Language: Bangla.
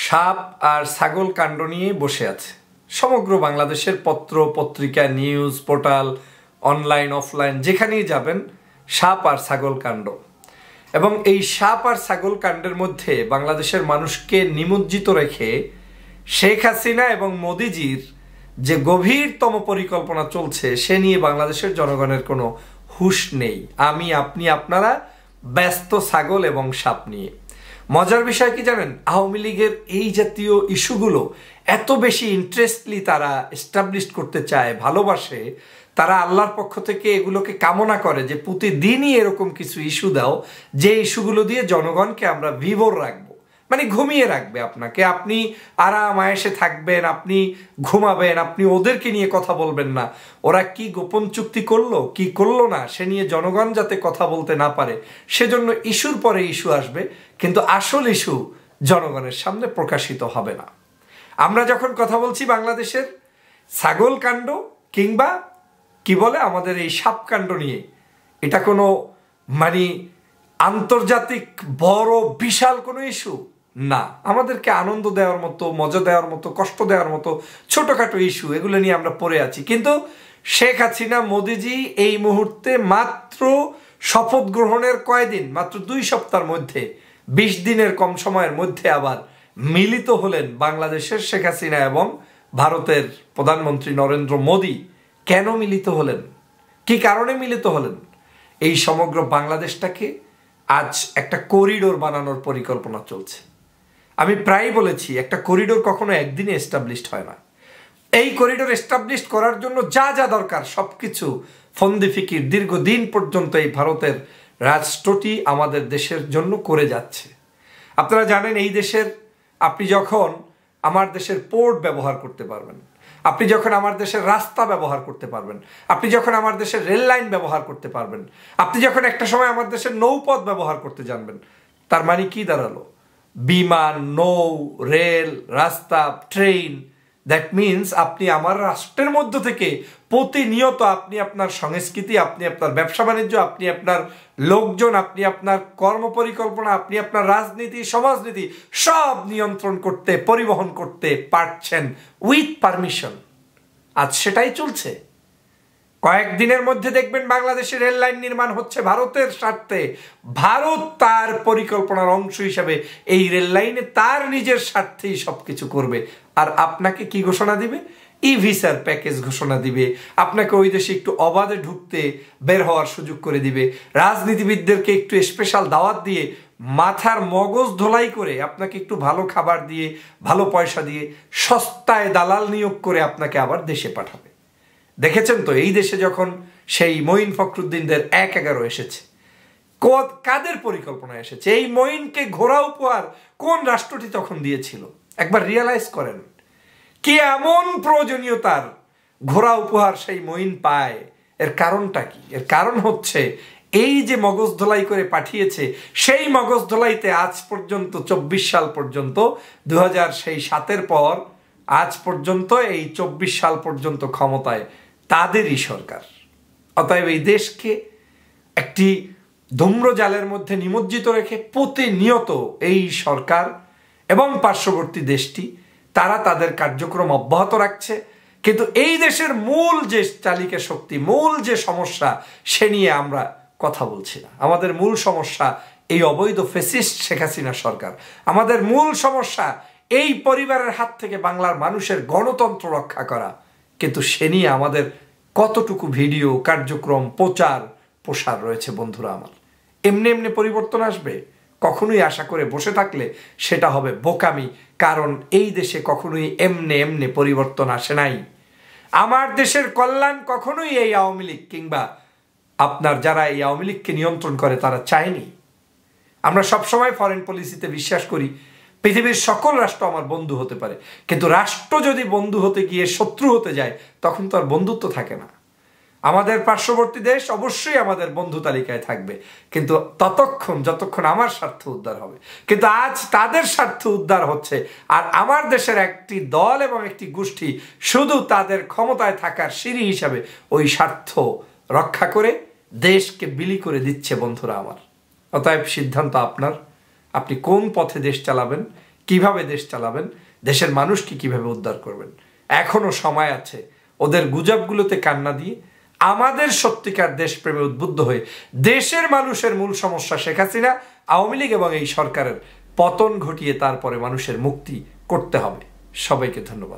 সাপ আর ছাগল কাণ্ড নিয়ে বসে আছে সমগ্র বাংলাদেশের পত্র পত্রিকা নিউজ পোর্টাল অনলাইন অফলাইন যেখানেই যাবেন সাপ আর ছাগল কাণ্ড এবং এই সাপ আর ছাগল কাণ্ডের মধ্যে বাংলাদেশের মানুষকে নিমজ্জিত রেখে শেখ হাসিনা এবং মোদিজির যে গভীরতম পরিকল্পনা চলছে সে নিয়ে বাংলাদেশের জনগণের কোনো হুঁশ নেই। আমি আপনি আপনারা ব্যস্ত ছাগল এবং সাপ নিয়ে। মজার বিষয় কি জানেন, আওয়ামী লীগের এই জাতীয় ইস্যুগুলো এত বেশি ইন্টারেস্টলি তারা এস্টাবলিশ করতে চায়, ভালোবাসে, তারা আল্লাহর পক্ষ থেকে এগুলোকে কামনা করে যে প্রতিদিনই এরকম কিছু ইস্যু দাও যে ইস্যুগুলো দিয়ে জনগণকে আমরা বিভোর রাখবো, মানে ঘুমিয়ে রাখবে আপনাকে, আপনি আরাম আয়েসে থাকবেন, আপনি ঘুমাবেন, আপনি ওদেরকে নিয়ে কথা বলবেন না, ওরা কি গোপন চুক্তি করলো কি করলো না সে নিয়ে জনগণ যাতে কথা বলতে না পারে সেজন্য ইস্যুর পরে ইস্যু আসবে, কিন্তু আসল ইস্যু জনগণের সামনে প্রকাশিত হবে না। আমরা যখন কথা বলছি বাংলাদেশের ছাগল কাণ্ড কিংবা কি বলে আমাদের এই সাপ কাণ্ড নিয়ে, এটা কোনো মানে আন্তর্জাতিক বড় বিশাল কোনো ইস্যু না, আমাদেরকে আনন্দ দেওয়ার মতো, মজা দেওয়ার মতো, কষ্ট দেওয়ার মতো ছোটখাটো ইস্যু, এগুলো নিয়ে আমরা পড়ে আছি। কিন্তু শেখ হাসিনা মোদিজি এই মুহূর্তে মাত্র শপথ গ্রহণের কয়দিন, মাত্র 2 সপ্তাহের মধ্যে, 20 দিনের কম সময়ের মধ্যে আবার মিলিত হলেন বাংলাদেশের শেখ হাসিনা এবং ভারতের প্রধানমন্ত্রী নরেন্দ্র মোদি। কেন মিলিত হলেন, কি কারণে মিলিত হলেন? এই সমগ্র বাংলাদেশটাকে আজ একটা করিডোর বানানোর পরিকল্পনা চলছে। আমি প্রায় বলেছি একটা করিডোর কখনো একদিনে এস্টাবলিশড হয় না। এই করিডোর এস্টাবলিশ করার জন্য যা যা দরকার সবকিছু ফন্দি ফিকির দীর্ঘদিন পর্যন্ত এই ভারতের রাষ্ট্রটি আমাদের দেশের জন্য করে যাচ্ছে। আপনারা জানেন এই দেশের, আপনি যখন আমার দেশের পোর্ট ব্যবহার করতে পারবেন, আপনি যখন আমার দেশের রাস্তা ব্যবহার করতে পারবেন, আপনি যখন আমার দেশের রেল লাইন ব্যবহার করতে পারবেন, আপনি যখন একটা সময় আমার দেশের নৌপথ ব্যবহার করতে জানবেন, তার মানে কি দাঁড়ালো? বিমান, নৌ, রেল, রাস্তা, ট্রেন, দ্যাট মিনস আপনি আমার রাষ্ট্রের মধ্য থেকে প্রতিনিয়ত আপনি আপনার সংস্কৃতি, আপনি আপনার ব্যবসা বাণিজ্য, আপনি আপনার লোকজন, আপনি আপনার কর্মপরিকল্পনা, আপনি আপনার রাজনীতি সমাজনীতি সব নিয়ন্ত্রণ করতে, পরিবহন করতে পারছেন উইথ পারমিশন। আজ সেটাই চলছে। কয়েকদিনের মধ্যে দেখবেন বাংলাদেশের রেল লাইন নির্মাণ হচ্ছে ভারতের স্বার্থে। ভারত তার পরিকল্পনার অংশ হিসাবে এই রেল লাইনে তার নিজের স্বার্থেই সবকিছু করবে। আর আপনাকে কি ঘোষণা দিবে? ই ভিসার প্যাকেজ ঘোষণা দিবে, আপনাকে ওই দেশে একটু অবাধে ঢুকতে বের হওয়ার সুযোগ করে দিবে, রাজনীতিবিদদেরকে একটু স্পেশাল দাওয়াত দিয়ে মাথার মগজ ধোলাই করে আপনাকে একটু ভালো খাবার দিয়ে, ভালো পয়সা দিয়ে, সস্তায় দালাল নিয়োগ করে আপনাকে আবার দেশে পাঠাবে। দেখেছেন তো এই দেশে যখন সেই মঈন ফখরুদ্দিনদের 1-11 এসেছে, কাদের পরিকল্পনা এসেছে? এই মঈনকে ঘোড়া উপহার কোন রাষ্ট্রটি তখন দিয়েছিল? একবার রিয়ালাইজ করেন, কি এমন প্রয়োজনীয়তার ঘোড়া উপহার সেই মঈন পায়? এর কারণটা কি? এর কারণ হচ্ছে এই যে মগজ ধোলাই করে পাঠিয়েছে, সেই মগজ ধোলাইতে আজ পর্যন্ত 24 সাল পর্যন্ত 2007-এর পর আজ পর্যন্ত এই 24 সাল পর্যন্ত ক্ষমতায় তাদেরই সরকার। অতএব এই দেশকে একটি ধূম্রজালের মধ্যে নিমজ্জিত রেখে প্রতিনিয়ত এই সরকার এবং পার্শ্ববর্তী দেশটি তারা তাদের কার্যক্রম অব্যাহত রাখছে। কিন্তু এই দেশের মূল যে চালিকা শক্তি, মূল যে সমস্যা, সে নিয়ে আমরা কথা বলছি না। আমাদের মূল সমস্যা এই অবৈধ ফ্যাসিস্ট শেখ হাসিনা সরকার। আমাদের মূল সমস্যা এই পরিবারের হাত থেকে বাংলার মানুষের গণতন্ত্র রক্ষা করা। কিন্তু সে নিয়ে আমাদের কতটুকু ভিডিও, কার্যক্রম, প্রচার প্রসার রয়েছে বন্ধুরা আমার। এমনি এমনি পরিবর্তন আসবে কখনোই আশা করে বসে থাকলে সেটা হবে বোকামি, কারণ এই দেশে কখনোই এমনি এমনি পরিবর্তন আসে নাই। আমার দেশের কল্যাণ কখনোই এই আওয়ামী লীগ কিংবা আপনার যারা এই আওয়ামী লীগকে নিয়ন্ত্রণ করে তারা চায়নি। আমরা সবসময় ফরেন পলিসিতে বিশ্বাস করি পৃথিবীর সকল রাষ্ট্র আমার বন্ধু হতে পারে, কিন্তু রাষ্ট্র যদি বন্ধু হতে গিয়ে শত্রু হতে যায় তখন তো আর বন্ধুত্ব থাকে না। আমাদের পার্শ্ববর্তী দেশ অবশ্যই আমাদের বন্ধু তালিকায় থাকবে, কিন্তু যতক্ষণ আমার স্বার্থ উদ্ধার হবে। কিন্তু আজ তাদের স্বার্থ উদ্ধার হচ্ছে, আর আমার দেশের একটি দল এবং একটি গোষ্ঠী শুধু তাদের ক্ষমতায় থাকার সিঁড়ি হিসাবে ওই স্বার্থ রক্ষা করে দেশকে বিলি করে দিচ্ছে বন্ধুরা আমার। অতএব সিদ্ধান্ত আপনার, আপনি কোন পথে দেশ চালাবেন, কিভাবে দেশ চালাবেন, দেশের মানুষকে কিভাবে উদ্ধার করবেন। এখনো সময় আছে। ওদের গুজবগুলোতে কান্না দিয়ে আমাদের সত্যিকার দেশপ্রেমে উদ্বুদ্ধ হয়ে দেশের মানুষের মূল সমস্যা শেখ হাসিনা, আওয়ামী লীগ এবং এই সরকারের পতন ঘটিয়ে তারপরে মানুষের মুক্তি করতে হবে। সবাইকে ধন্যবাদ।